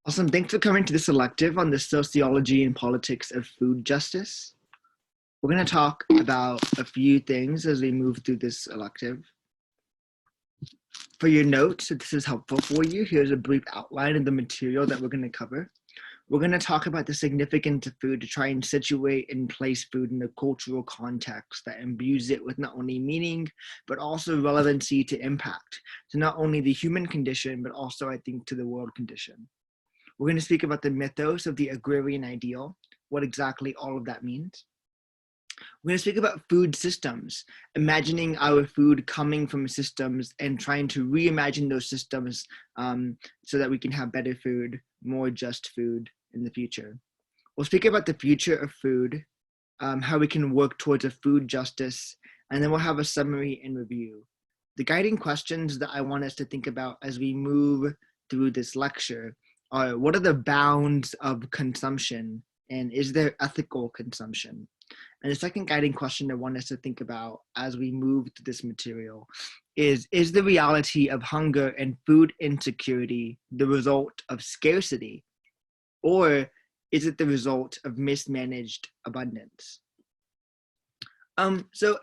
Awesome. Thanks for coming to this elective on the sociology and politics of food justice. We're going to talk about a few things as we move through this elective. For your notes, if this is helpful for you, here's a brief outline of the material that we're going to cover. We're going to talk about the significance of food to try and situate and place food in a cultural context that imbues it with not only meaning, but also relevancy to impact, to not only the human condition, but also, I think, to the world condition. We're going to speak about the mythos of the agrarian ideal, what exactly all of that means. We're going to speak about food systems, imagining our food coming from systems and trying to reimagine those systems so that we can have better food, more just food in the future. We'll speak about the future of food, how we can work towards a food justice, and then we'll have a summary and review. The guiding questions that I want us to think about as we move through this lecture are: what are the bounds of consumption, and is there ethical consumption? And the second guiding question I want us to think about as we move through this material is the reality of hunger and food insecurity the result of scarcity, or is it the result of mismanaged abundance? So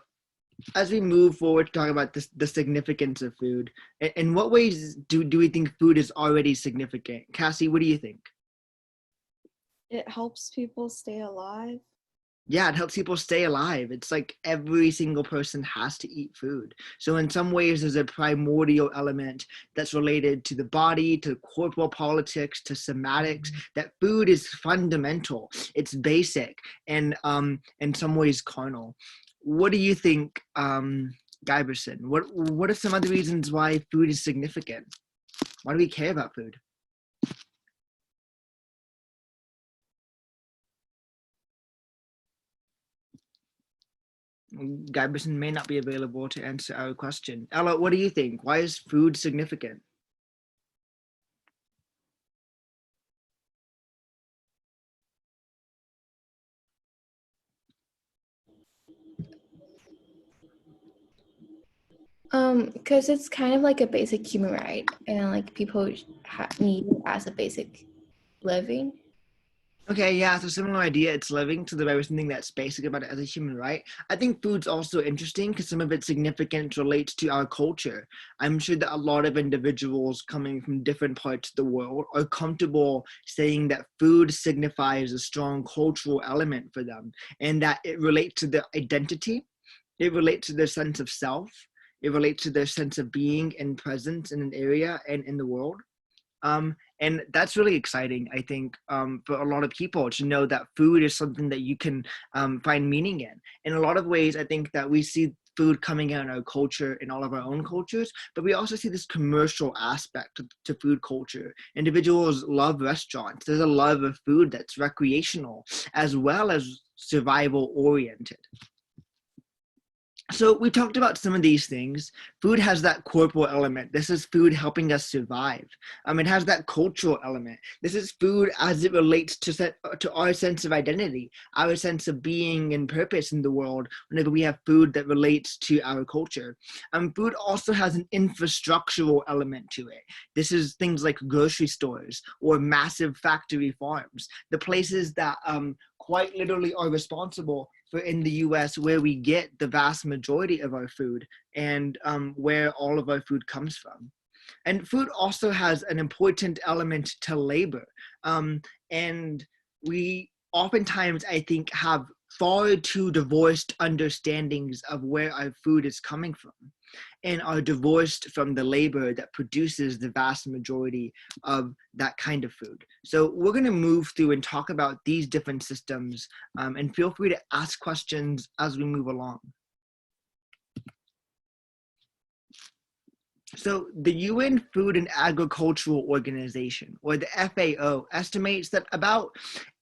as we move forward to talk about the significance of food, in what ways do we think food is already significant? Cassie, what do you think? It helps people stay alive. Yeah, it helps people stay alive. It's like every single person has to eat food. So in some ways, there's a primordial element that's related to the body, to corporal politics, to somatics, that food is fundamental. It's basic and in some ways carnal. What do you think, Giberson? What are some other reasons why food is significant? Why do we care about food? Giberson may not be available to answer our question. Ella, what do you think? Why is food significant? Because it's kind of like a basic human right, and like people need it as a basic living. Okay, yeah, it's a similar idea. It's living to the very something that's basic about it as a human right. I think food's also interesting because some of its significance relates to our culture. I'm sure that a lot of individuals coming from different parts of the world are comfortable saying that food signifies a strong cultural element for them and that it relates to their identity, it relates to their sense of self, it relates to their sense of being and presence in an area and in the world. And that's really exciting, I think, for a lot of people to know that food is something that you can find meaning in. In a lot of ways, I think that we see food coming out in our culture, in all of our own cultures, but we also see this commercial aspect to food culture. Individuals love restaurants. There's a love of food that's recreational as well as survival oriented. So we talked about some of these things. Food has that corporal element. This is food helping us survive. It has that cultural element. This is food as it relates to our sense of identity, our sense of being and purpose in the world whenever we have food that relates to our culture. Food also has an infrastructural element to it. This is things like grocery stores or massive factory farms, the places that quite literally are responsible for in the US where we get the vast majority of our food and where all of our food comes from. And food also has an important element to labor. And we oftentimes, I think, have far too divorced understandings of where our food is coming from and are divorced from the labor that produces the vast majority of that kind of food. So we're going to move through and talk about these different systems, and feel free to ask questions as we move along. So the UN Food and Agricultural Organization, or the FAO, estimates that about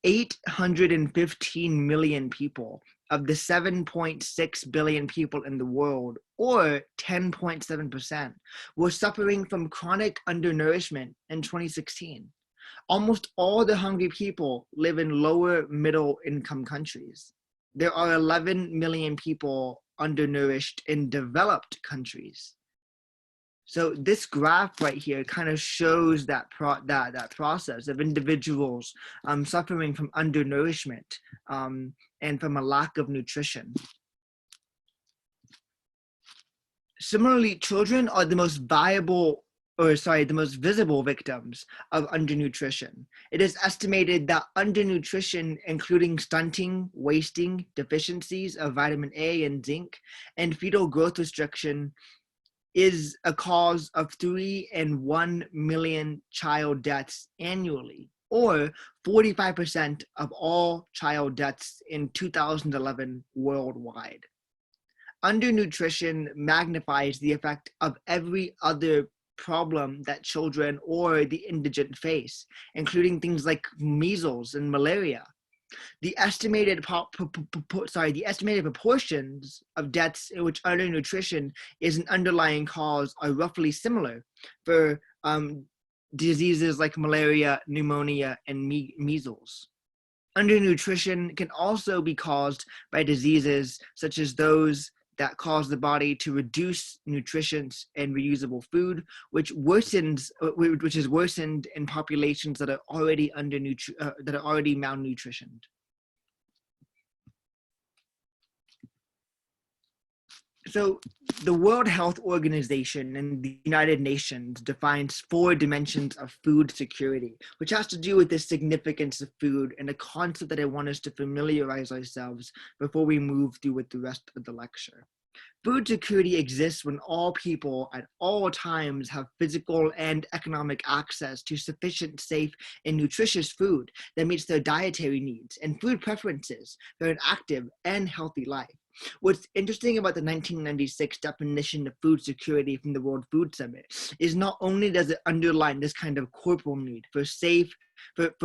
815 million people of the 7.6 billion people in the world, or 10.7%, were suffering from chronic undernourishment in 2016. Almost all the hungry people live in lower middle income countries. There are 11 million people undernourished in developed countries. So this graph right here kind of shows that process of individuals suffering from undernourishment and from a lack of nutrition. Similarly, children are the most visible victims of undernutrition. It is estimated that undernutrition, including stunting, wasting, deficiencies of vitamin A and zinc, and fetal growth restriction, is a cause of 3 and 1 million child deaths annually, or 45% of all child deaths in 2011 worldwide. Undernutrition magnifies the effect of every other problem that children or the indigent face, including things like measles and malaria. The estimated proportions of deaths in which undernutrition is an underlying cause are roughly similar for diseases like malaria, pneumonia, and measles. Undernutrition can also be caused by diseases such as those that cause the body to reduce nutrition and reusable food, which is worsened in populations that are already malnutritioned. So the World Health Organization and the United Nations defines 4 dimensions of food security, which has to do with the significance of food and a concept that I want us to familiarize ourselves before we move through with the rest of the lecture. Food security exists when all people at all times have physical and economic access to sufficient, safe, and nutritious food that meets their dietary needs and food preferences for an active and healthy life. What's interesting about the 1996 definition of food security from the World Food Summit is not only does it underline this kind of corporal need for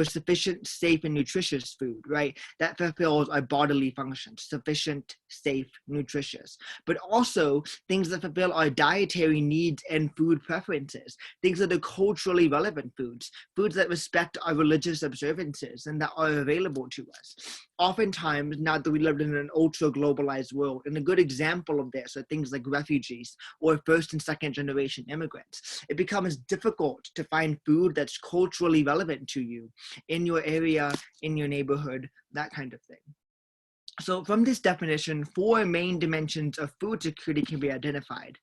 sufficient, safe, and nutritious food, right, that fulfills our bodily functions, sufficient, safe, nutritious, but also things that fulfill our dietary needs and food preferences, things that are culturally relevant foods that respect our religious observances and that are available to us. Oftentimes, now that we live in an ultra-globalized world, and a good example of this are things like refugees or first and second generation immigrants, it becomes difficult to find food that's culturally relevant to you in your area, in your neighborhood, that kind of thing. So from this definition, 4 main dimensions of food security can be identified.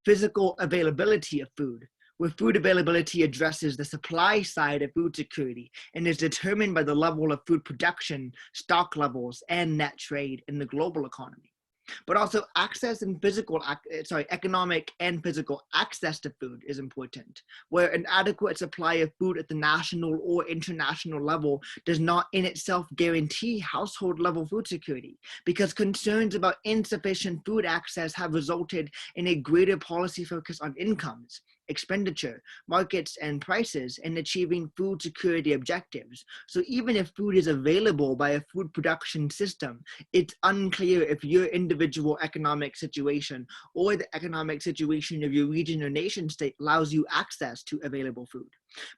Physical availability of food, where food availability addresses the supply side of food security and is determined by the level of food production, stock levels, and net trade in the global economy. But also economic and physical access to food is important, where an adequate supply of food at the national or international level does not in itself guarantee household level food security, because concerns about insufficient food access have resulted in a greater policy focus on incomes, expenditure, markets, and prices in achieving food security objectives. So even if food is available by a food production system, it's unclear if your individual economic situation or the economic situation of your region or nation state allows you access to available food.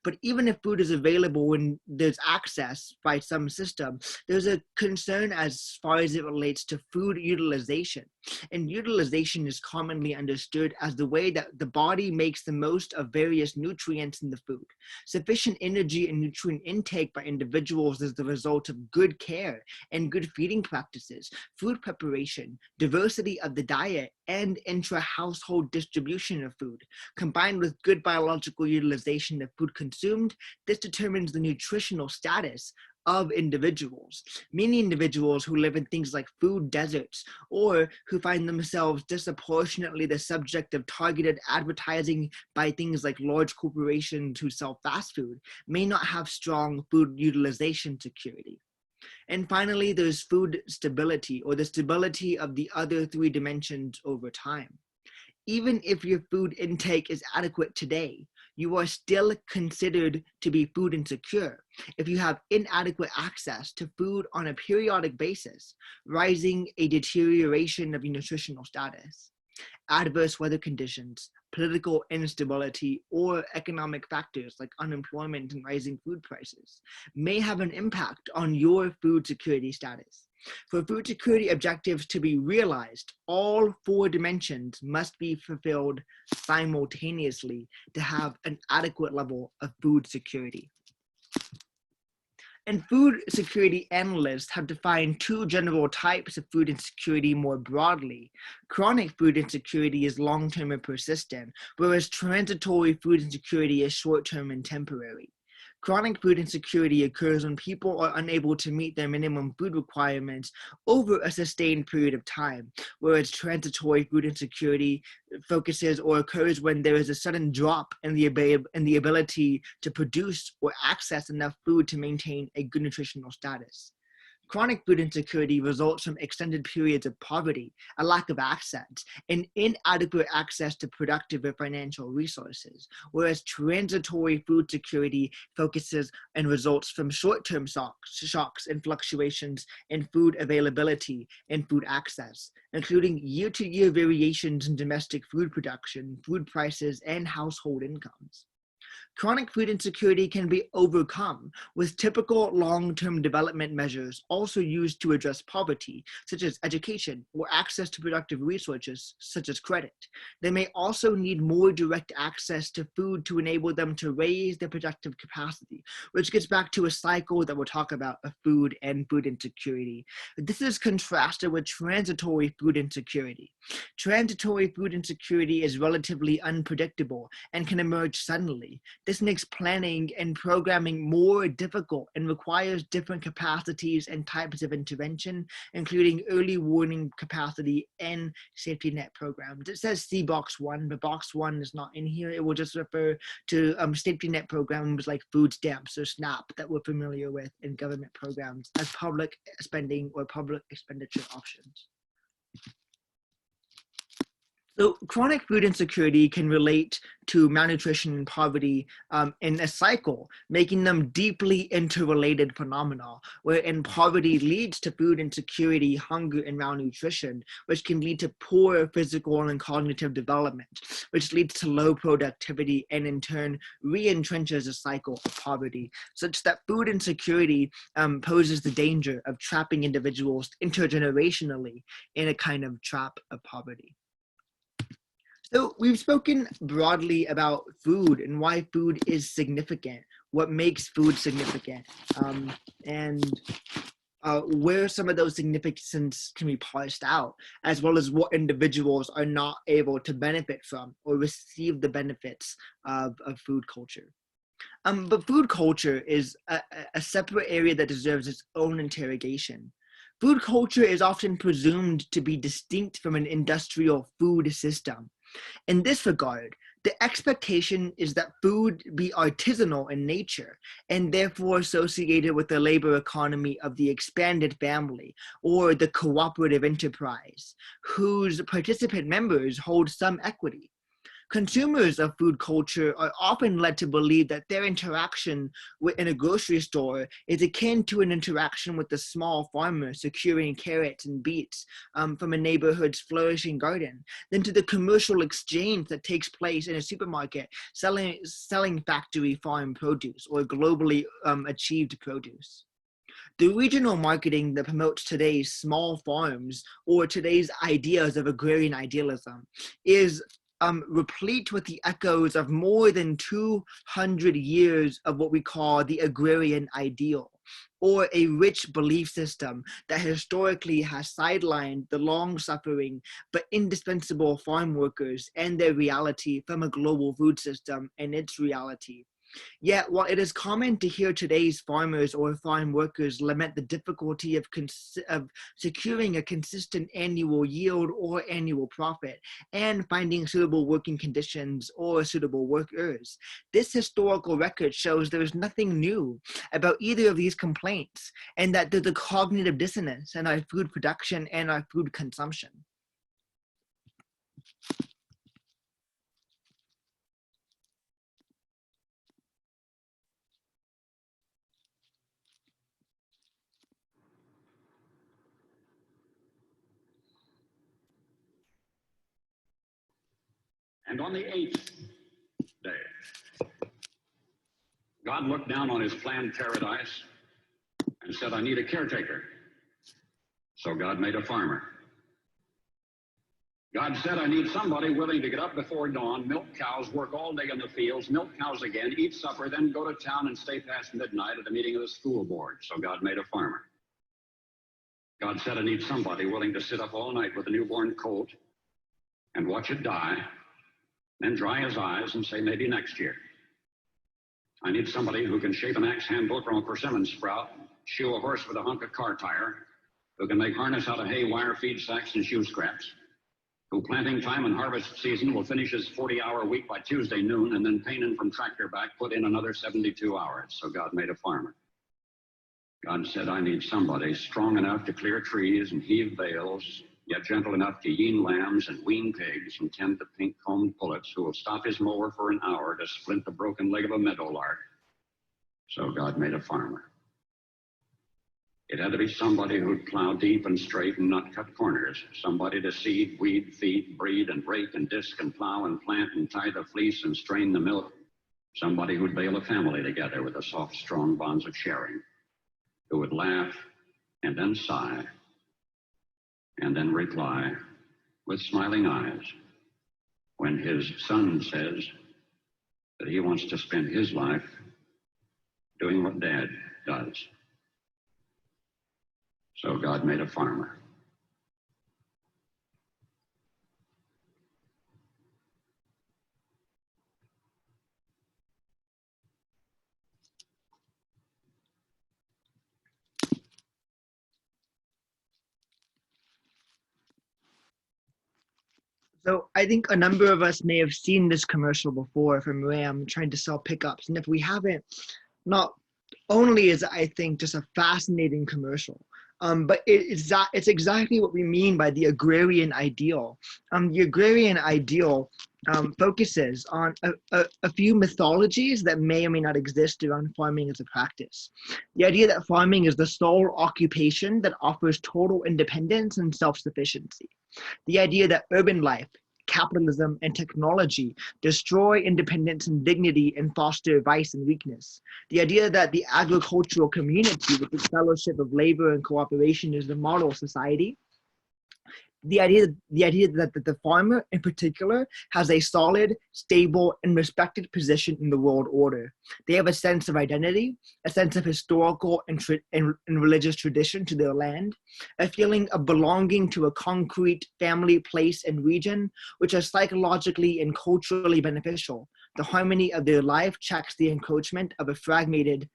But even if food is available when there's access by some system, there's a concern as far as it relates to food utilization. And utilization is commonly understood as the way that the body makes the most of various nutrients in the food. Sufficient energy and nutrient intake by individuals is the result of good care and good feeding practices, food preparation, diversity of the diet, and intra-household distribution of food. Combined with good biological utilization of food consumed, this determines the nutritional status of individuals. Many individuals who live in things like food deserts or who find themselves disproportionately the subject of targeted advertising by things like large corporations who sell fast food may not have strong food utilization security. And finally, there's food stability, or the stability of the other 3 dimensions over time. Even if your food intake is adequate today, you are still considered to be food insecure if you have inadequate access to food on a periodic basis, rising a deterioration of your nutritional status. Adverse weather conditions, political instability, or economic factors like unemployment and rising food prices may have an impact on your food security status. For food security objectives to be realized, all four dimensions must be fulfilled simultaneously to have an adequate level of food security. And food security analysts have defined two general types of food insecurity more broadly. Chronic food insecurity is long-term and persistent, whereas transitory food insecurity is short-term and temporary. Chronic food insecurity occurs when people are unable to meet their minimum food requirements over a sustained period of time, whereas transitory food insecurity focuses or occurs when there is a sudden drop in the ability to produce or access enough food to maintain a good nutritional status. Chronic food insecurity results from extended periods of poverty, a lack of access, and inadequate access to productive or financial resources, whereas transitory food security focuses and results from short-term shocks and fluctuations in food availability and food access, including year-to-year variations in domestic food production, food prices, and household incomes. Chronic food insecurity can be overcome with typical long-term development measures also used to address poverty, such as education or access to productive resources, such as credit. They may also need more direct access to food to enable them to raise their productive capacity, which gets back to a cycle that we'll talk about of food and food insecurity. This is contrasted with transitory food insecurity. Transitory food insecurity is relatively unpredictable and can emerge suddenly. This makes planning and programming more difficult and requires different capacities and types of intervention, including early warning capacity and safety net programs. It says C box 1, but box 1 is not in here. It will just refer to safety net programs like food stamps or SNAP that we're familiar with in government programs as public spending or public expenditure options. So chronic food insecurity can relate to malnutrition and poverty in a cycle, making them deeply interrelated phenomena, wherein poverty leads to food insecurity, hunger, and malnutrition, which can lead to poor physical and cognitive development, which leads to low productivity and in turn re-entrenches a cycle of poverty, such that food insecurity poses the danger of trapping individuals intergenerationally in a kind of trap of poverty. So we've spoken broadly about food and why food is significant, what makes food significant, and where some of those significance can be parsed out, as well as what individuals are not able to benefit from or receive the benefits of food culture. But food culture is a separate area that deserves its own interrogation. Food culture is often presumed to be distinct from an industrial food system. In this regard, the expectation is that food be artisanal in nature and therefore associated with the labor economy of the expanded family or the cooperative enterprise, whose participant members hold some equity. Consumers of food culture are often led to believe that their interaction in a grocery store is akin to an interaction with a small farmer securing carrots and beets from a neighborhood's flourishing garden, than to the commercial exchange that takes place in a supermarket selling factory farm produce or globally achieved produce. The regional marketing that promotes today's small farms or today's ideas of agrarian idealism is replete with the echoes of more than 200 years of what we call the agrarian ideal, or a rich belief system that historically has sidelined the long-suffering but indispensable farm workers and their reality from a global food system and its reality. Yet, while it is common to hear today's farmers or farm workers lament the difficulty of securing a consistent annual yield or annual profit and finding suitable working conditions or suitable workers, this historical record shows there is nothing new about either of these complaints, and that there's a cognitive dissonance in our food production and our food consumption. And on the 8th day, God looked down on his planned paradise and said, I need a caretaker. So God made a farmer. God said, I need somebody willing to get up before dawn, milk cows, work all day in the fields, milk cows again, eat supper, then go to town and stay past midnight at a meeting of the school board. So God made a farmer. God said, I need somebody willing to sit up all night with a newborn colt and watch it die, then dry his eyes and say, maybe next year. I need somebody who can shape an axe handle from a persimmon sprout, shoe a horse with a hunk of car tire, who can make harness out of hay, wire, feed sacks, and shoe scraps, who planting time and harvest season will finish his 40-hour week by Tuesday noon, and then pain in from tractor back, put in another 72 hours. So God made a farmer. God said, I need somebody strong enough to clear trees and heave bales, yet gentle enough to yean lambs and wean pigs and tend the pink-combed pullets, who will stop his mower for an hour to splint the broken leg of a meadowlark. So God made a farmer. It had to be somebody who'd plow deep and straight and not cut corners, somebody to seed, weed, feed, breed, and rake and disc and plow and plant and tie the fleece and strain the milk, somebody who'd bale a family together with the soft, strong bonds of sharing, who would laugh and then sigh and then reply with smiling eyes when his son says that he wants to spend his life doing what Dad does. So God made a farmer. So I think a number of us may have seen this commercial before from Ram trying to sell pickups. And if we haven't, not only is it, I think, just a fascinating commercial, but it's exactly what we mean by the agrarian ideal. The agrarian ideal focuses on a few mythologies that may or may not exist around farming as a practice. The idea that farming is the sole occupation that offers total independence and self-sufficiency. The idea that urban life, capitalism, and technology destroy independence and dignity and foster vice and weakness. The idea that the agricultural community with its fellowship of labor and cooperation is the model society. The idea that the farmer in particular has a solid, stable, and respected position in the world order. They have a sense of identity, a sense of historical and religious tradition to their land, a feeling of belonging to a concrete family, place, and region, which are psychologically and culturally beneficial. The harmony of their life checks the encroachment of a fragmented,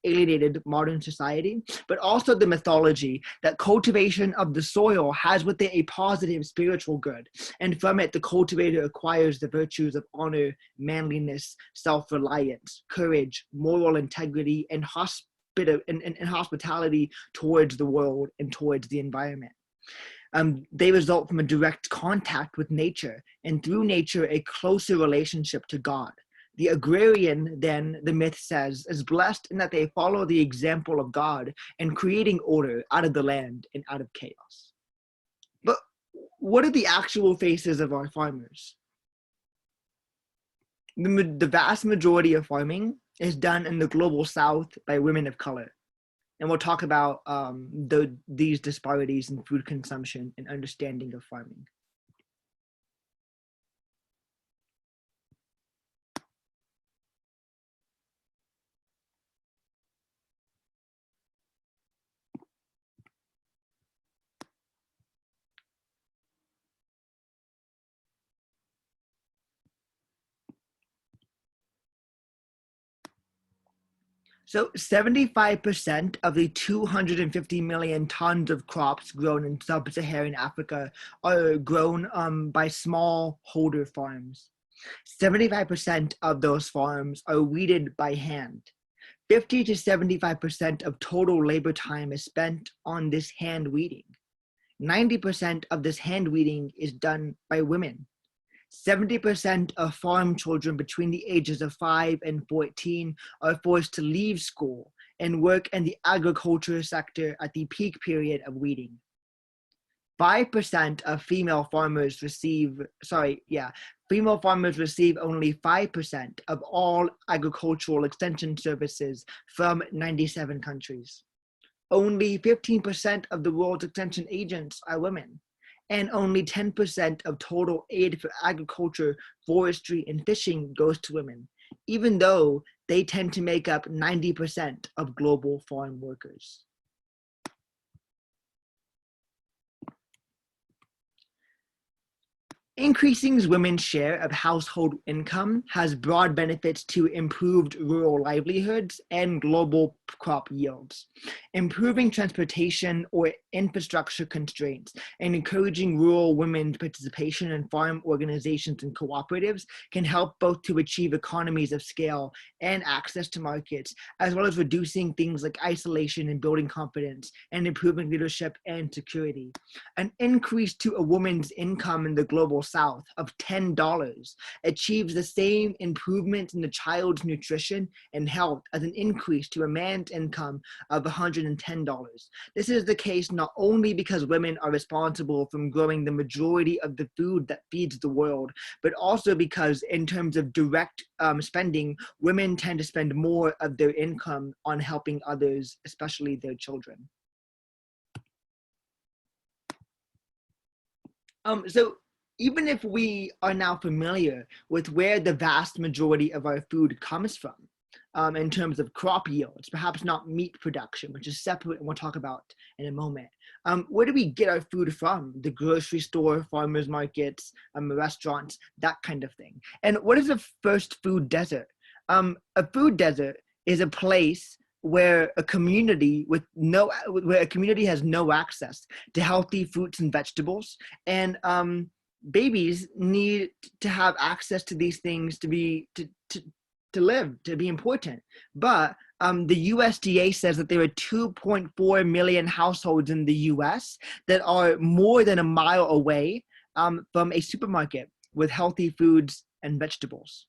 alienated modern society, but also the mythology that cultivation of the soil has with it a positive spiritual good, and from it the cultivator acquires the virtues of honor, manliness, self-reliance, courage, moral integrity, and hospitality towards the world and towards the environment. They result from a direct contact with nature, and through nature a closer relationship to God. The agrarian, then, the myth says, is blessed in that they follow the example of God in creating order out of the land and out of chaos. But what are the actual faces of our farmers? The vast majority of farming is done in the global south by women of color. And we'll talk about these disparities in food consumption and understanding of farming. So 75% of the 250 million tons of crops grown in sub-Saharan Africa are grown by smallholder farms. 75% of those farms are weeded by hand. 50 to 75% of total labor time is spent on this hand weeding. 90% of this hand weeding is done by women. 70% of farm children between the ages of 5 and 14 are forced to leave school and work in the agriculture sector at the peak period of weeding. 5% of female farmers receive only 5% of all agricultural extension services from 97 countries. Only 15% of the world's extension agents are women, and only 10% of total aid for agriculture, forestry, and fishing goes to women, even though they tend to make up 90% of global farm workers. Increasing women's share of household income has broad benefits to improved rural livelihoods and global crop yields. Improving transportation or infrastructure constraints and encouraging rural women's participation in farm organizations and cooperatives can help both to achieve economies of scale and access to markets, as well as reducing things like isolation and building confidence and improving leadership and security. An increase to a woman's income in the global South of $10 achieves the same improvement in the child's nutrition and health as an increase to a man's income of $110. This is the case not only because women are responsible for growing the majority of the food that feeds the world, but also because in terms of direct spending, women tend to spend more of their income on helping others, especially their children. So even if we are now familiar with where the vast majority of our food comes from, in terms of crop yields, perhaps not meat production, which is separate and we'll talk about in a moment. Where do we get our food from? The grocery store, farmers markets, restaurants, that kind of thing. And what is a first food desert? A food desert is a place where a community has no access to healthy fruits and vegetables, and babies need to have access to these things to live, to be important. But the USDA says that there are 2.4 million households in the US that are more than a mile away from a supermarket with healthy foods and vegetables.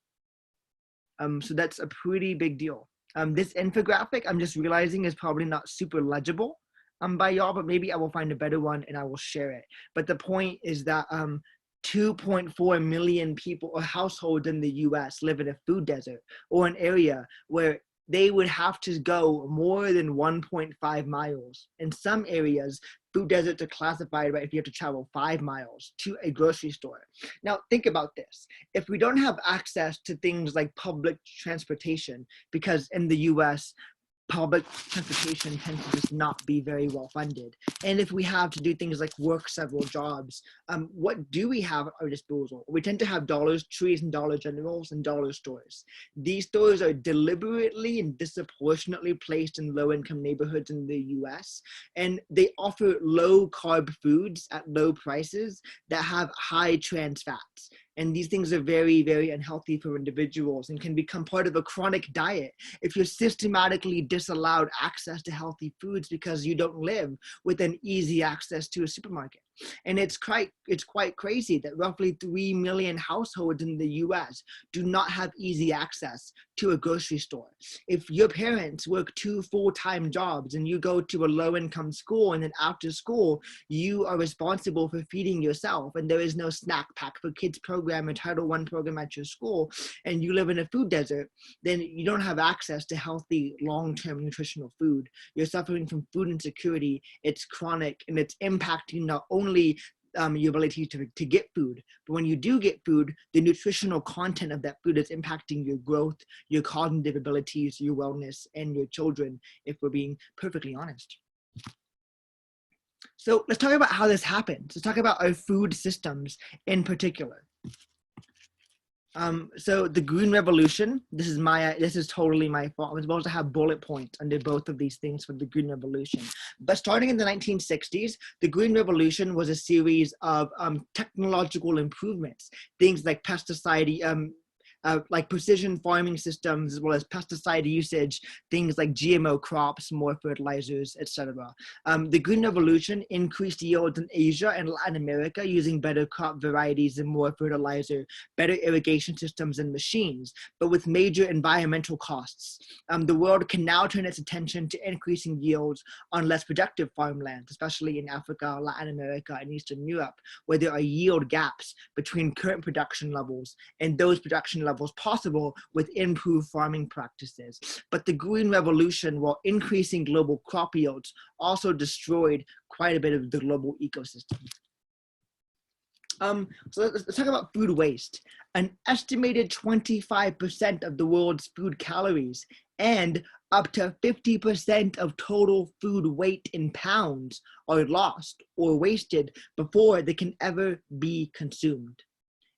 So that's a pretty big deal. This infographic, I'm just realizing, is probably not super legible by y'all, but maybe I will find a better one and I will share it. But the point is that 2.4 million people or households in the US live in a food desert, or an area where they would have to go more than 1.5 miles. In some areas, food deserts are classified if you have to travel 5 miles to a grocery store. Now, think about this. If we don't have access to things like public transportation, because in the US, public transportation tends to just not be very well funded. And if we have to do things like work several jobs, what do we have at our disposal? We tend to have Dollar Trees and Dollar Generals and dollar stores. These stores are deliberately and disproportionately placed in low-income neighborhoods in the US, and they offer low-carb foods at low prices that have high trans fats. And these things are very, very unhealthy for individuals and can become part of a chronic diet if you're systematically disallowed access to healthy foods because you don't live with an easy access to a supermarket. And it's quite crazy that roughly 3 million households in the US do not have easy access to a grocery store. If your parents work 2 full-time jobs and you go to a low-income school, and then after school, you are responsible for feeding yourself, and there is no snack pack for kids program or Title I program at your school, and you live in a food desert, then you don't have access to healthy long-term nutritional food. You're suffering from food insecurity. It's chronic, and it's impacting not only your ability to get food, but when you do get food, the nutritional content of that food is impacting your growth, your cognitive abilities, your wellness, and your children, if we're being perfectly honest. So let's talk about how this happens. Let's talk about our food systems in particular. So the Green Revolution, this is totally my fault. I'm supposed to have bullet points under both of these things for the Green Revolution. But starting in the 1960s, the Green Revolution was a series of technological improvements, things like pesticide like precision farming systems, as well as pesticide usage, things like GMO crops, more fertilizers, etc. The Green Revolution increased yields in Asia and Latin America using better crop varieties and more fertilizer, better irrigation systems and machines, but with major environmental costs. The world can now turn its attention to increasing yields on less productive farmlands, especially in Africa, Latin America, and Eastern Europe, where there are yield gaps between current production levels and those production levels possible with improved farming practices. But the Green Revolution, while increasing global crop yields, also destroyed quite a bit of the global ecosystem. So let's talk about food waste. An estimated 25% of the world's food calories and up to 50% of total food weight in pounds are lost or wasted before they can ever be consumed.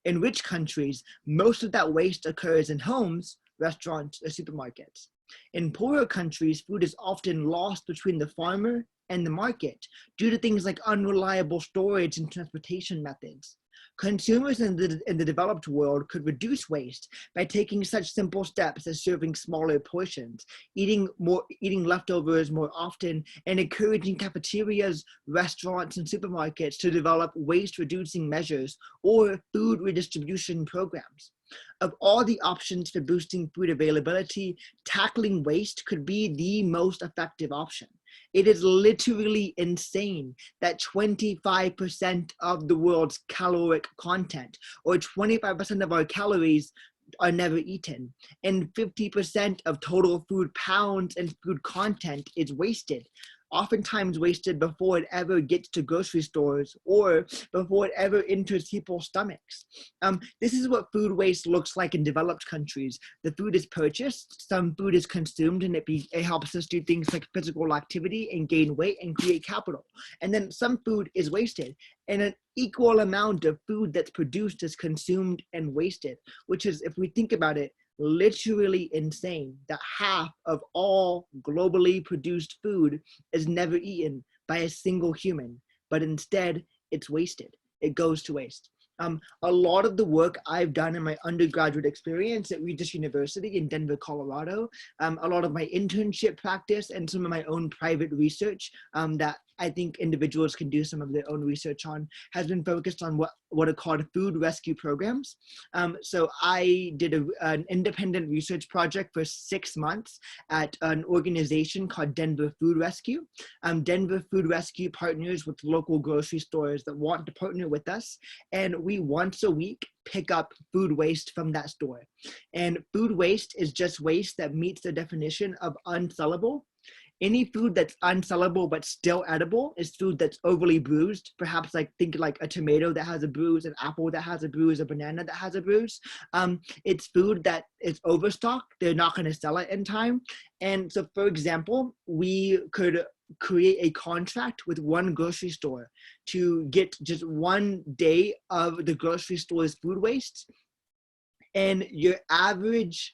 In rich countries, most of that waste occurs in homes, restaurants, or supermarkets. In poorer countries, food is often lost between the farmer and the market due to things like unreliable storage and transportation methods. Consumers in the developed world could reduce waste by taking such simple steps as serving smaller portions, eating leftovers more often, and encouraging cafeterias, restaurants, and supermarkets to develop waste-reducing measures or food redistribution programs. Of all the options for boosting food availability, tackling waste could be the most effective option. It is literally insane that 25% of the world's caloric content, or 25% of our calories, are never eaten, and 50% of total food pounds and food content is wasted, oftentimes wasted before it ever gets to grocery stores or before it ever enters people's stomachs. This is what food waste looks like in developed countries. The food is purchased, some food is consumed, and it helps us do things like physical activity and gain weight and create capital. And then some food is wasted, and an equal amount of food that's produced is consumed and wasted, which is, if we think about it, literally insane that half of all globally produced food is never eaten by a single human, but instead it's wasted. It goes to waste. A lot of the work I've done in my undergraduate experience at Regis University in Denver, Colorado, a lot of my internship practice and some of my own private research that I think individuals can do some of their own research on has been focused on what are called food rescue programs. So I did an independent research project for 6 months at an organization called Denver Food Rescue. Denver Food Rescue partners with local grocery stores that want to partner with us, and we once a week pick up food waste from that store. And food waste is just waste that meets the definition of unsellable. Any food that's unsellable but still edible is food that's overly bruised, perhaps think like a tomato that has a bruise, an apple that has a bruise, a banana that has a bruise. It's food that is overstocked. They're not going to sell it in time. And so, for example, we could create a contract with one grocery store to get just 1 day of the grocery store's food waste. And your average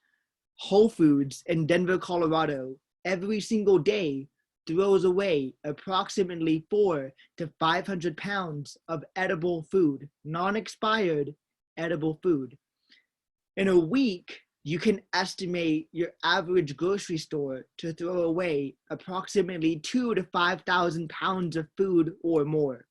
Whole Foods in Denver, Colorado, every single day throws away approximately 400 to 500 pounds of edible food, non-expired edible food. In a week, you can estimate your average grocery store to throw away approximately 2,000 to 5,000 pounds of food or more.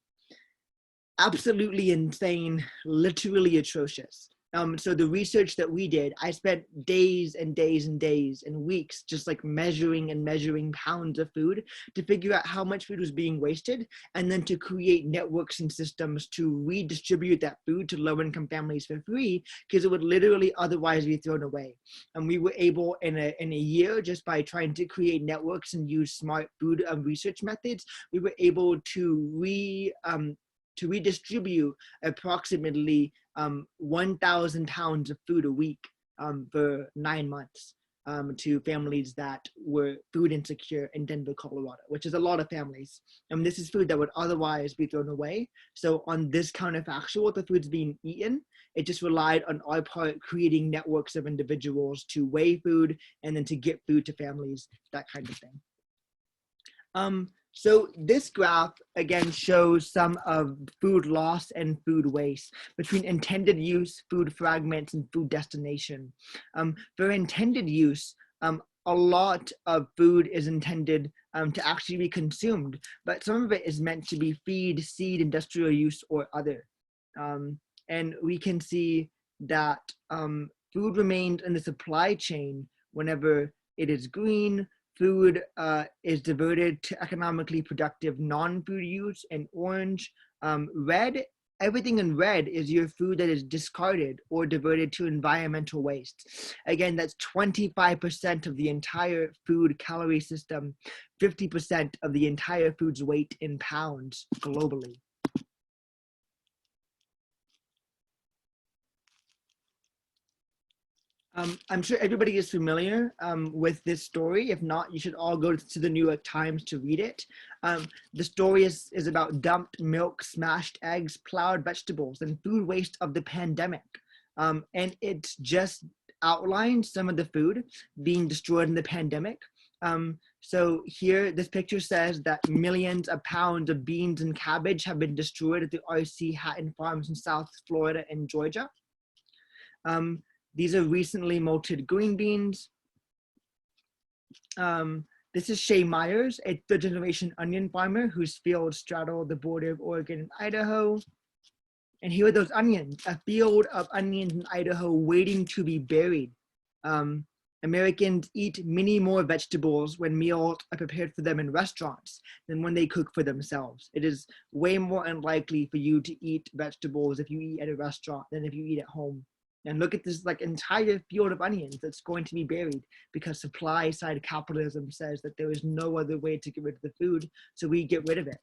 Absolutely insane, literally atrocious. So the research that we did, I spent days and days and days and weeks just measuring and measuring pounds of food to figure out how much food was being wasted, and then to create networks and systems to redistribute that food to low-income families for free, because it would literally otherwise be thrown away. And we were able in a year, just by trying to create networks and use smart food research methods, we were able to redistribute approximately 1,000 pounds of food a week for 9 months to families that were food insecure in Denver, Colorado, which is a lot of families. This is food that would otherwise be thrown away. So on this counterfactual, the food's being eaten, it just relied on our part creating networks of individuals to weigh food and then to get food to families, that kind of thing. So this graph, again, shows some of food loss and food waste between intended use, food fragments, and food destination. For intended use, a lot of food is intended to actually be consumed, but some of it is meant to be feed, seed, industrial use, or other. And we can see that food remains in the supply chain whenever it is green. Food is diverted to economically productive non-food use, and orange. Red, everything in red is your food that is discarded or diverted to environmental waste. Again, that's 25% of the entire food calorie system, 50% of the entire food's weight in pounds globally. I'm sure everybody is familiar with this story. If not, you should all go to the New York Times to read it. The story is about dumped milk, smashed eggs, plowed vegetables, and food waste of the pandemic. And it just outlines some of the food being destroyed in the pandemic. So here, this picture says that millions of pounds of beans and cabbage have been destroyed at the R.C. Hatton Farms in South Florida and Georgia. These are recently malted green beans. This is Shay Myers, a third-generation onion farmer whose fields straddle the border of Oregon and Idaho. And here are those onions, a field of onions in Idaho waiting to be buried. Americans eat many more vegetables when meals are prepared for them in restaurants than when they cook for themselves. It is way more unlikely for you to eat vegetables if you eat at a restaurant than if you eat at home. And look at this like entire field of onions that's going to be buried because supply side capitalism says that there is no other way to get rid of the food, so we get rid of it.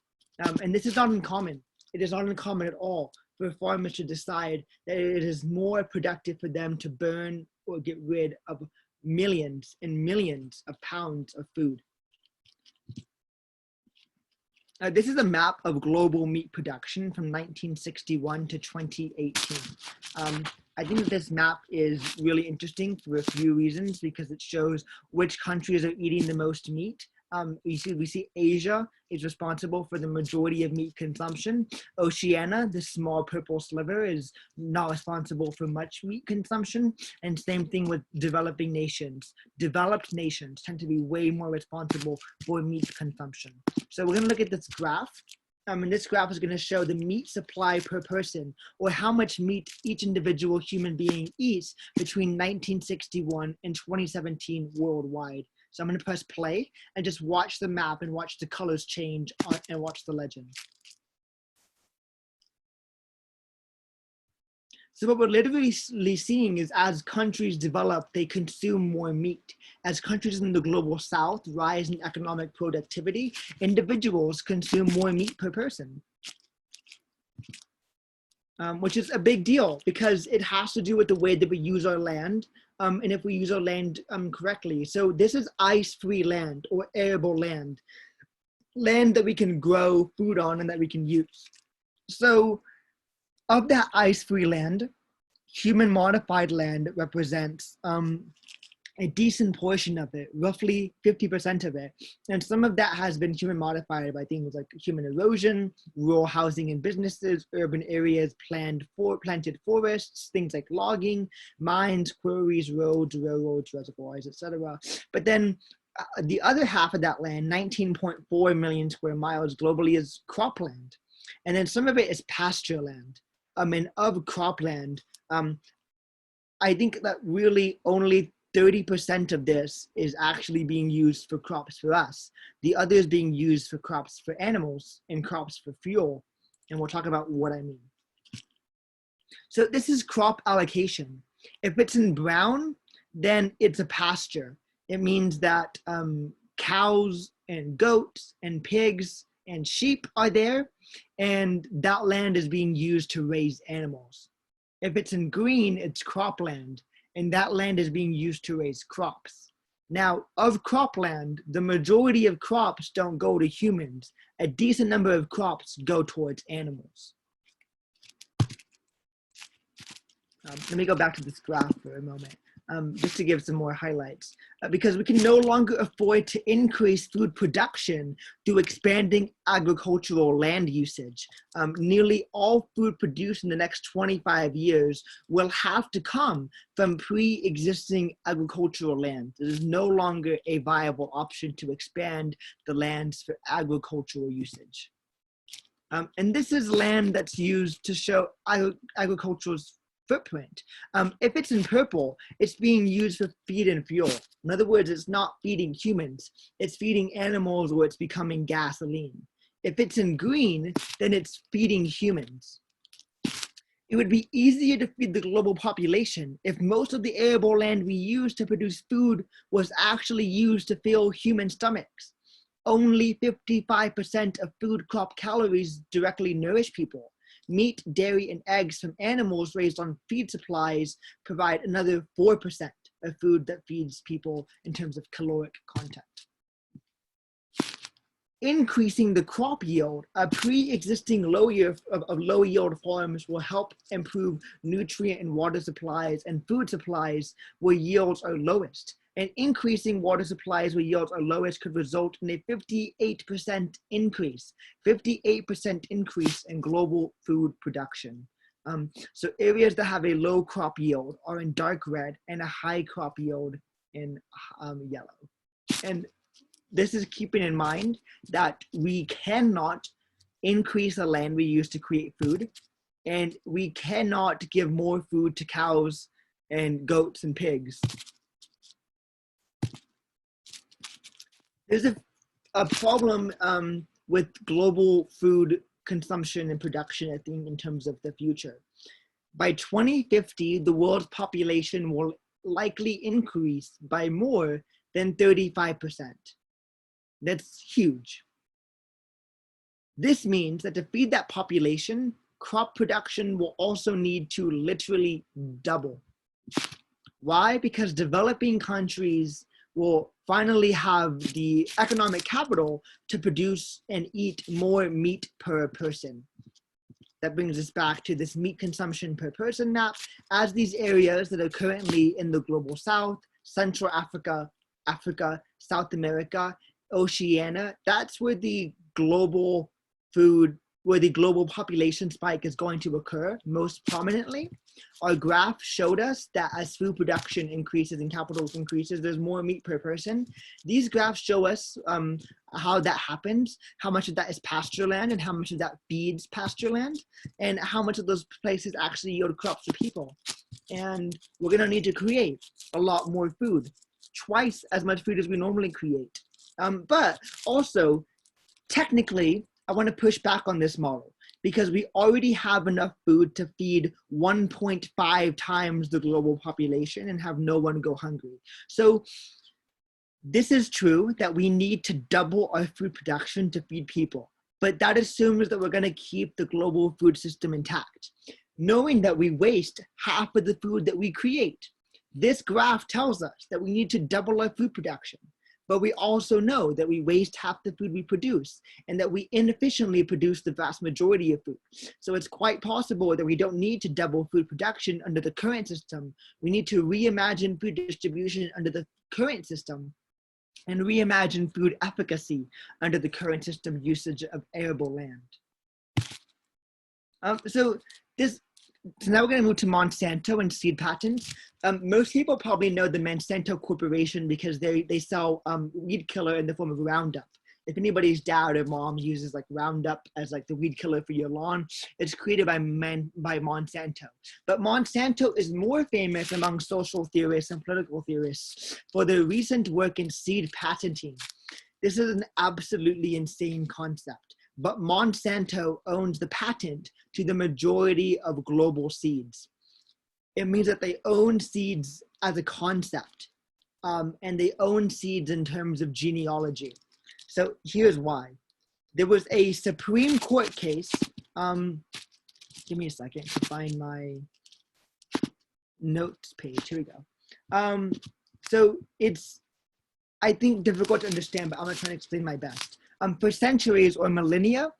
And this is not uncommon. It is not uncommon at all for farmers to decide that it is more productive for them to burn or get rid of millions and millions of pounds of food. This is a map of global meat production from 1961 to 2018. I think that this map is really interesting for a few reasons because it shows which countries are eating the most meat. We see Asia is responsible for the majority of meat consumption. Oceania, the small purple sliver, is not responsible for much meat consumption. And same thing with developing nations. Developed nations tend to be way more responsible for meat consumption. So we're going to look at this graph. And this graph is going to show the meat supply per person, or how much meat each individual human being eats between 1961 and 2017 worldwide. So I'm going to press play and just watch the map and watch the colors change and watch the legend. So what we're literally seeing is as countries develop, they consume more meat. As countries in the global south rise in economic productivity, individuals consume more meat per person. Which is a big deal because it has to do with the way that we use our land and if we use our land correctly. So this is ice-free land or arable land, land that we can grow food on and that we can use. So of that ice-free land, human-modified land represents a decent portion of it, roughly 50% of it. And some of that has been human-modified by things like human erosion, rural housing and businesses, urban areas, planted forests, things like logging, mines, quarries, roads, railroads, reservoirs, etc. But then the other half of that land, 19.4 million square miles globally, is cropland. And then some of it is pasture land. And of cropland, I think that really only 30% of this is actually being used for crops for us. The other is being used for crops for animals and crops for fuel. And we'll talk about what I mean. So this is crop allocation. If it's in brown, then it's a pasture. It means that cows and goats and pigs and sheep are there, and that land is being used to raise animals. If it's in green, it's cropland, and that land is being used to raise crops. Now, of cropland, the majority of crops don't go to humans. A decent number of crops go towards animals. Let me go back to this graph for a moment. just to give some more highlights, because we can no longer afford to increase food production through expanding agricultural land usage. Nearly all food produced in the next 25 years will have to come from pre-existing agricultural land. There is no longer a viable option to expand the lands for agricultural usage. And this is land that's used to show agriculture's footprint. If it's in purple, it's being used for feed and fuel. In other words, it's not feeding humans, it's feeding animals, or it's becoming gasoline. If it's in green, then it's feeding humans. It would be easier to feed the global population if most of the arable land we use to produce food was actually used to fill human stomachs. Only 55% of food crop calories directly nourish people. Meat, dairy, and eggs from animals raised on feed supplies provide another 4% of food that feeds people in terms of caloric content. Increasing the crop yield of pre-existing low yield farms will help improve nutrient and water supplies and food supplies where yields are lowest. And increasing water supplies where yields are lowest could result in a 58% increase in global food production. So areas that have a low crop yield are in dark red and a high crop yield in yellow. And this is keeping in mind that we cannot increase the land we use to create food, and we cannot give more food to cows and goats and pigs. There's a problem with global food consumption and production, I think, in terms of the future. By 2050, the world's population will likely increase by more than 35%. That's huge. This means that to feed that population, crop production will also need to literally double. Why? Because developing countries will finally have the economic capital to produce and eat more meat per person. That brings us back to this meat consumption per person map, as these areas that are currently in the global south, Central Africa, South America, Oceania, that's where the global population spike is going to occur most prominently. Our graph showed us that as food production increases and capital increases, there's more meat per person. These graphs show us how that happens, how much of that is pasture land and how much of that feeds pasture land, and how much of those places actually yield crops for people. And we're gonna need to create a lot more food, twice as much food as we normally create. But also, technically, I want to push back on this model because we already have enough food to feed 1.5 times the global population and have no one go hungry. So this is true that we need to double our food production to feed people, but that assumes that we're going to keep the global food system intact, knowing that we waste half of the food that we create. This graph tells us that we need to double our food production. But we also know that we waste half the food we produce and that we inefficiently produce the vast majority of food. So it's quite possible that we don't need to double food production under the current system. We need to reimagine food distribution under the current system and reimagine food efficacy under the current system usage of arable land. So now we're going to move to Monsanto and seed patents. Most people probably know the Monsanto Corporation because they sell weed killer in the form of Roundup. If anybody's dad or mom uses like Roundup as like the weed killer for your lawn, it's created by Monsanto. But Monsanto is more famous among social theorists and political theorists for their recent work in seed patenting. This is an absolutely insane concept. But Monsanto owns the patent to the majority of global seeds. It means that they own seeds as a concept, and they own seeds in terms of genealogy. So here's why. There was a Supreme Court case. Give me a second to find my notes page. Here we go. So it's, I think, difficult to understand, but I'm gonna try to explain my best. For centuries or millennia,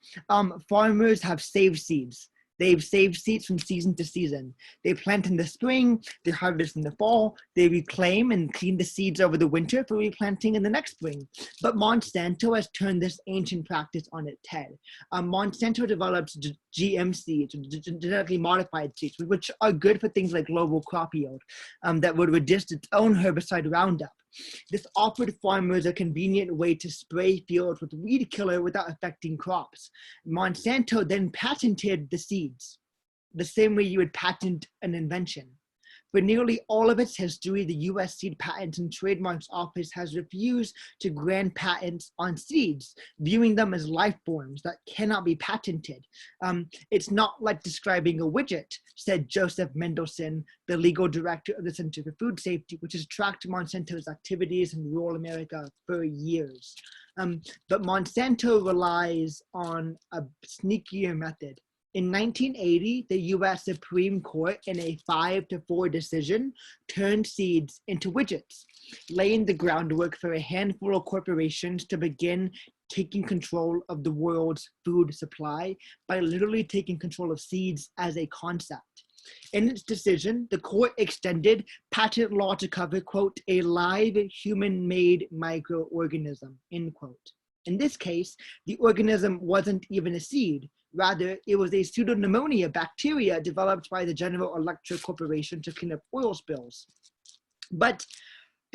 farmers have saved seeds. They've saved seeds from season to season. They plant in the spring, they harvest in the fall, they reclaim and clean the seeds over the winter for replanting in the next spring. But Monsanto has turned this ancient practice on its head. Monsanto develops GM seeds, genetically modified seeds, which are good for things like global crop yield, that would resist its own herbicide Roundup. This offered farmers a convenient way to spray fields with weed killer without affecting crops. Monsanto then patented the seeds, the same way you would patent an invention. For nearly all of its history, the U.S. Seed Patents and Trademarks Office has refused to grant patents on seeds, viewing them as life forms that cannot be patented. It's not like describing a widget, said Joseph Mendelson, the legal director of the Center for Food Safety, which has tracked Monsanto's activities in rural America for years. But Monsanto relies on a sneakier method. In 1980, the U.S. Supreme Court, in a 5-4 decision, turned seeds into widgets, laying the groundwork for a handful of corporations to begin taking control of the world's food supply by literally taking control of seeds as a concept. In its decision, the court extended patent law to cover, quote, a live human-made microorganism, end quote. In this case, the organism wasn't even a seed. Rather, it was a pseudomonas bacteria developed by the General Electric Corporation to clean up oil spills. But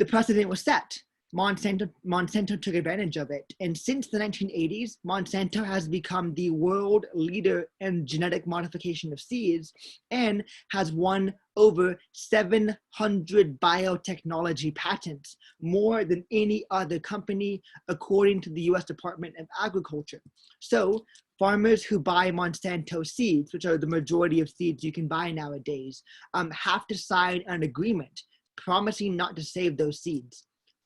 the precedent was set. Monsanto took advantage of it. And since the 1980s, Monsanto has become the world leader in genetic modification of seeds and has won over 700 biotechnology patents, more than any other company, according to the US Department of Agriculture. So farmers who buy Monsanto seeds, which are the majority of seeds you can buy nowadays, have to sign an agreement promising not to save those seeds.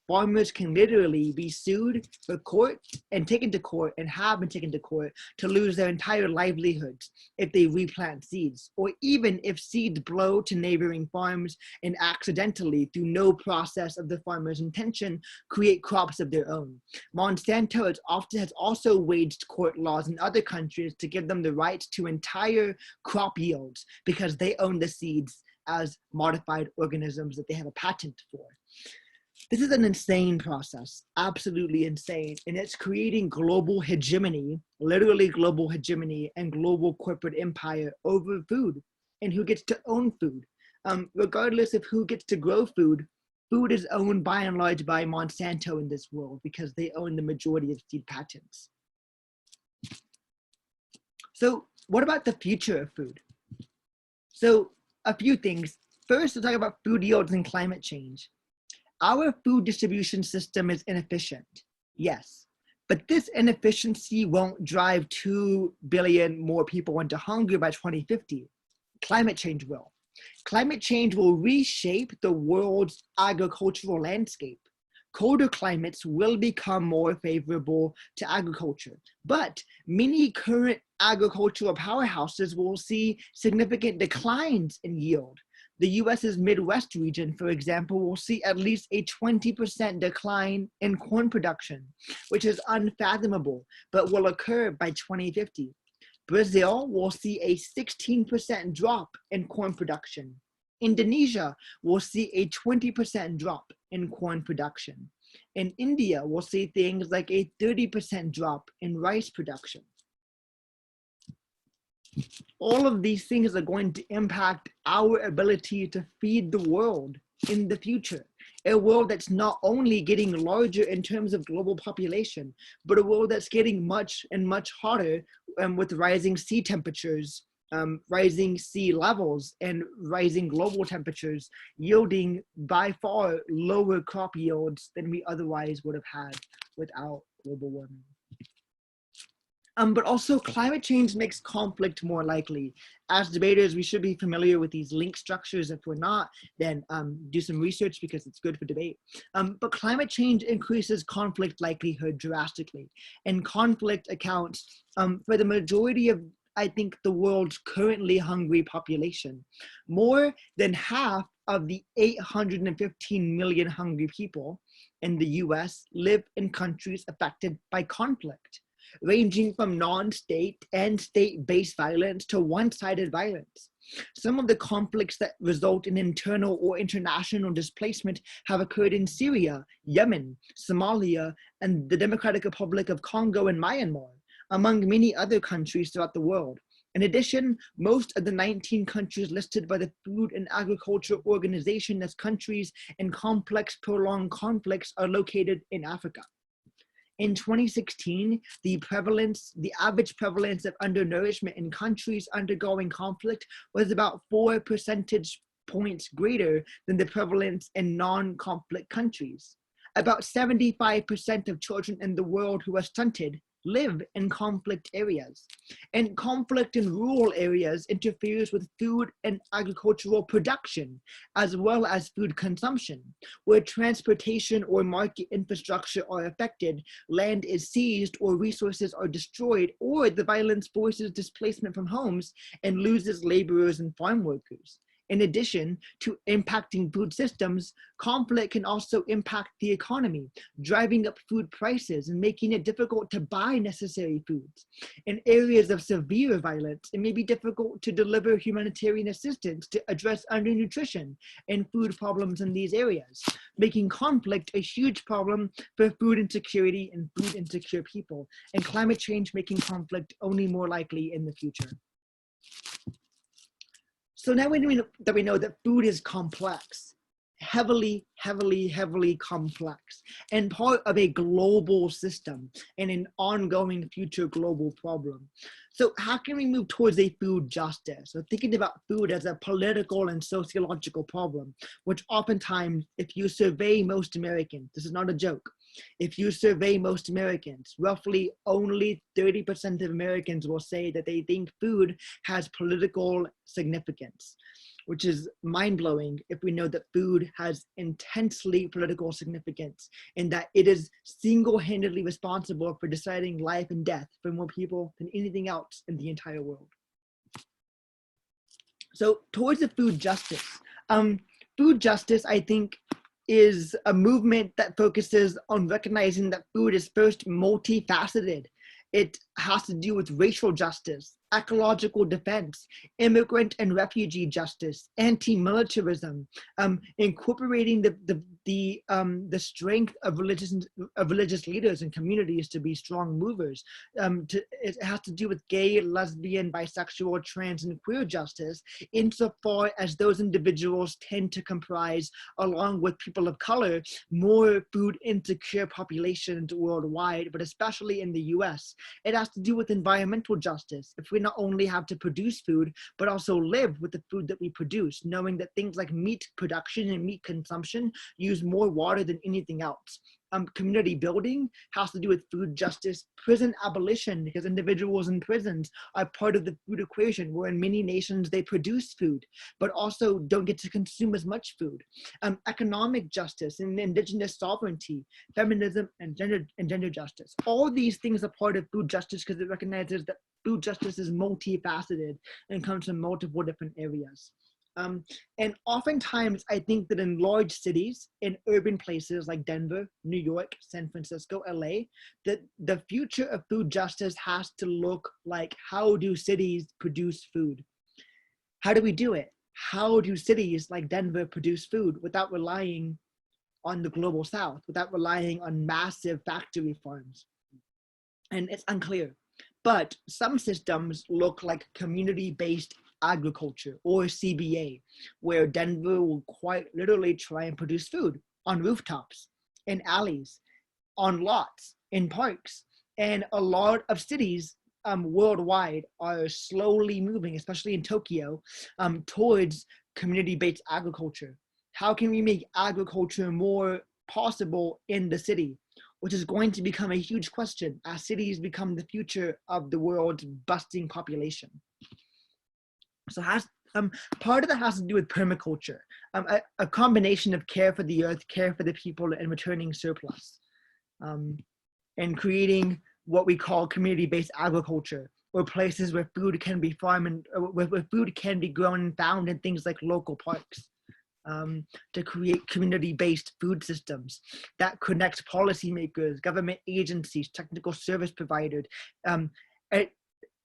Farmers can literally be sued for court and taken to court and have been taken to court to lose their entire livelihoods if they replant seeds, or even if seeds blow to neighboring farms and accidentally, through no process of the farmer's intention, create crops of their own. Monsanto has also waged court laws in other countries to give them the right to entire crop yields because they own the seeds as modified organisms that they have a patent for. This is an insane process, absolutely insane, and it's creating global hegemony, literally global hegemony and global corporate empire over food and who gets to own food. Regardless of who gets to grow food, food is owned by and large by Monsanto in this world because they own the majority of seed patents. So what about the future of food? So a few things. First, we'll talk about food yields and climate change. Our food distribution system is inefficient, yes, but this inefficiency won't drive 2 billion more people into hunger by 2050. Climate change will. Climate change will reshape the world's agricultural landscape. Colder climates will become more favorable to agriculture, but many current agricultural powerhouses will see significant declines in yield. The US's Midwest region, for example, will see at least a 20% decline in corn production, which is unfathomable, but will occur by 2050. Brazil will see a 16% drop in corn production. Indonesia will see a 20% drop in corn production. And India will see things like a 30% drop in rice production. All of these things are going to impact our ability to feed the world in the future. A world that's not only getting larger in terms of global population, but a world that's getting much and much hotter with rising sea temperatures, rising sea levels, and rising global temperatures, yielding by far lower crop yields than we otherwise would have had without global warming. But also climate change makes conflict more likely. As debaters, we should be familiar with these link structures. If we're not, then do some research because it's good for debate. But climate change increases conflict likelihood drastically. And conflict accounts for the majority of, I think, the world's currently hungry population. More than half of the 815 million hungry people in the US live in countries affected by conflict. ranging from non-state and state-based violence to one-sided violence. Some of the conflicts that result in internal or international displacement have occurred in Syria, Yemen, Somalia, and the Democratic Republic of Congo and Myanmar, among many other countries throughout the world. In addition, most of the 19 countries listed by the Food and Agriculture Organization as countries in complex prolonged conflicts are located in Africa. In 2016, the average prevalence of undernourishment in countries undergoing conflict was about 4 percentage points greater than the prevalence in non-conflict countries. About 75% of children in the world who are stunted live in conflict areas. And conflict in rural areas interferes with food and agricultural production, as well as food consumption. Where transportation or market infrastructure are affected, land is seized or resources are destroyed, or the violence forces displacement from homes and loses laborers and farm workers. In addition to impacting food systems, conflict can also impact the economy, driving up food prices and making it difficult to buy necessary foods. In areas of severe violence, it may be difficult to deliver humanitarian assistance to address undernutrition and food problems in these areas, making conflict a huge problem for food insecurity and food insecure people, and climate change making conflict only more likely in the future. So now we know that food is complex, heavily complex, and part of a global system and an ongoing future global problem. So how can we move towards a food justice? So thinking about food as a political and sociological problem, which oftentimes, if you survey most Americans, this is not a joke, if you survey most Americans, roughly only 30% of Americans will say that they think food has political significance, which is mind-blowing if we know that food has intensely political significance and that it is single-handedly responsible for deciding life and death for more people than anything else in the entire world. So towards the food justice, I think, is a movement that focuses on recognizing that food is first multifaceted. It has to do with racial justice, ecological defense, immigrant and refugee justice, anti-militarism, incorporating the strength of religious leaders and communities to be strong movers. It has to do with gay, lesbian, bisexual, trans, and queer justice, insofar as those individuals tend to comprise, along with people of color, more food insecure populations worldwide, but especially in the US. It has to do with environmental justice. If we not only have to produce food, but also live with the food that we produce, knowing that things like meat production and meat consumption use more water than anything else. Community building has to do with food justice, prison abolition, because individuals in prisons are part of the food equation, where in many nations they produce food, but also don't get to consume as much food. Economic justice and indigenous sovereignty, feminism, and gender justice. All these things are part of food justice because it recognizes that food justice is multifaceted and comes from multiple different areas. And oftentimes, I think that in large cities, in urban places like Denver, New York, San Francisco, LA, that the future of food justice has to look like, how do cities produce food? How do we do it? How do cities like Denver produce food without relying on the global south, without relying on massive factory farms? And it's unclear. But some systems look like community-based agriculture, or CBA, where Denver will quite literally try and produce food on rooftops, in alleys, on lots, in parks. And a lot of cities worldwide are slowly moving, especially in Tokyo, towards community-based agriculture. How can we make agriculture more possible in the city? Which is going to become a huge question as cities become the future of the world's busting population. So part of that has to do with permaculture, a combination of care for the earth, care for the people, and returning surplus, and creating what we call community-based agriculture, or places where food can be farmed and where food can be grown and found in things like local parks. to create community-based food systems that connect policymakers, government agencies, technical service providers,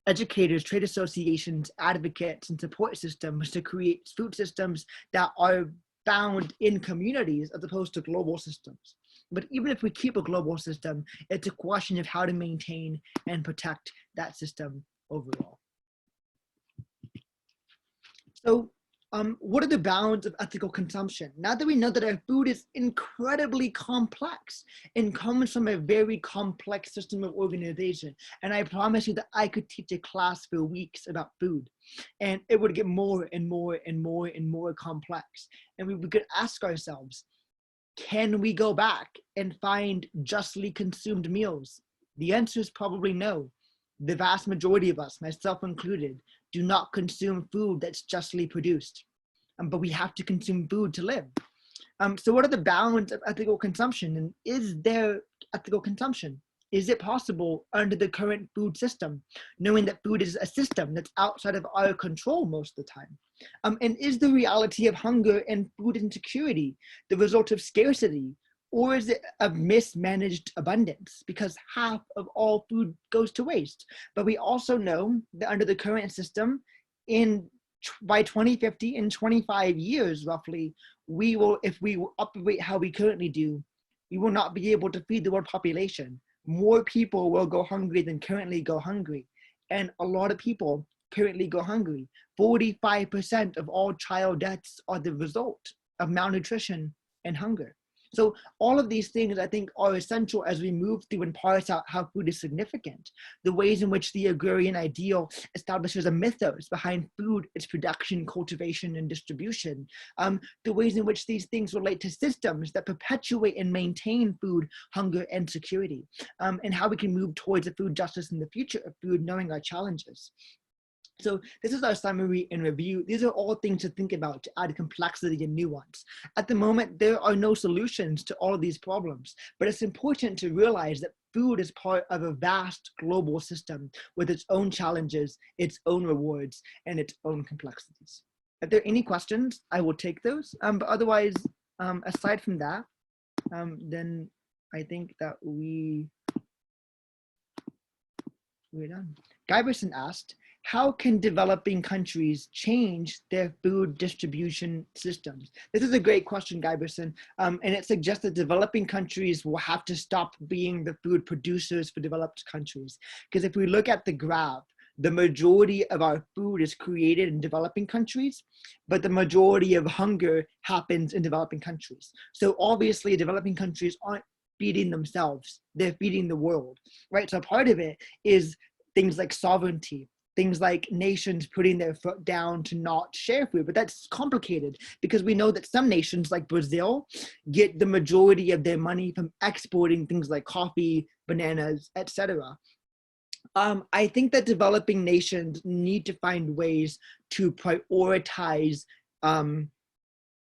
educators, trade associations, advocates, and support systems to create food systems that are found in communities as opposed to global systems. But even if we keep a global system, it's a question of how to maintain and protect that system overall. So what are the bounds of ethical consumption? Now that we know that our food is incredibly complex and comes from a very complex system of organization, and I promise you that I could teach a class for weeks about food, and it would get more and more and more and more complex. And we could ask ourselves, can we go back and find justly consumed meals? The answer is probably no. The vast majority of us, myself included, do not consume food that's justly produced. But we have to consume food to live. So what are the bounds of ethical consumption? And is there ethical consumption? Is it possible under the current food system, knowing that food is a system that's outside of our control most of the time? And is the reality of hunger and food insecurity the result of scarcity? Or is it a mismanaged abundance? Because half of all food goes to waste. But we also know that under the current system, by 2050, in 25 years roughly, we will, if we operate how we currently do, we will not be able to feed the world population. More people will go hungry than currently go hungry. And a lot of people currently go hungry. 45% of all child deaths are the result of malnutrition and hunger. So all of these things, I think, are essential as we move through and parse out how food is significant. The ways in which the agrarian ideal establishes a mythos behind food, its production, cultivation, and distribution. The ways in which these things relate to systems that perpetuate and maintain food, hunger, and security. And how we can move towards a food justice in the future of food, knowing our challenges. So this is our summary and review. These are all things to think about to add complexity and nuance. At the moment, there are no solutions to all of these problems, but it's important to realize that food is part of a vast global system with its own challenges, its own rewards, and its own complexities. If there are any questions, I will take those. But otherwise, aside from that, then I think that we're done. Giberson asked, how can developing countries change their food distribution systems? This is a great question, Giberson, and it suggests that developing countries will have to stop being the food producers for developed countries. Because if we look at the graph, the majority of our food is created in developing countries, but the majority of hunger happens in developing countries. So obviously, developing countries aren't feeding themselves, they're feeding the world, right? So part of it is things like sovereignty, things like nations putting their foot down to not share food, but that's complicated because we know that some nations like Brazil get the majority of their money from exporting things like coffee, bananas, etc. I think that developing nations need to find ways to prioritize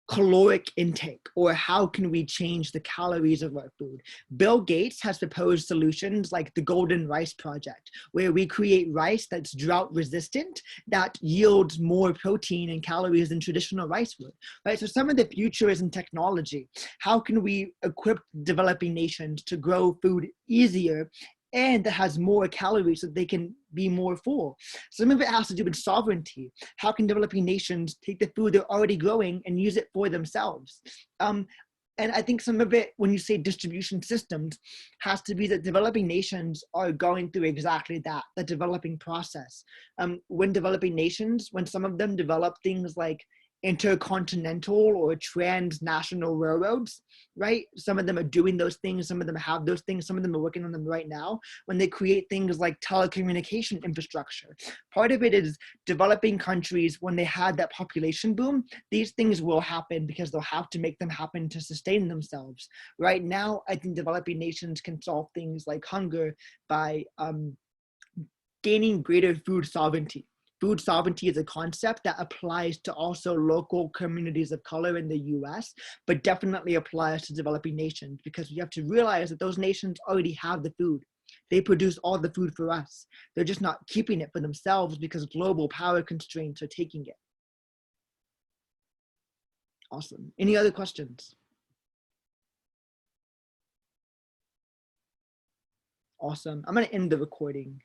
caloric intake, or how can we change the calories of our food? Bill Gates has proposed solutions like the Golden Rice Project, where we create rice that's drought resistant, that yields more protein and calories than traditional rice would, right? So some of the future is in technology. How can we equip developing nations to grow food easier and that has more calories so they can be more full? Some of it has to do with sovereignty. How can developing nations take the food they're already growing and use it for themselves? And I think some of it, when you say distribution systems, has to be that developing nations are going through exactly that, the developing process. When developing nations, when some of them develop things like intercontinental or transnational railroads, right? Some of them are doing those things, some of them have those things, some of them are working on them right now. When they create things like telecommunication infrastructure, part of it is developing countries, when they had that population boom, these things will happen because they'll have to make them happen to sustain themselves. Right now, I think developing nations can solve things like hunger by gaining greater food sovereignty. Food sovereignty is a concept that applies to also local communities of color in the US, but definitely applies to developing nations, because we have to realize that those nations already have the food. They produce all the food for us. They're just not keeping it for themselves because global power constraints are taking it. Awesome. Any other questions? Awesome. I'm going to end the recording.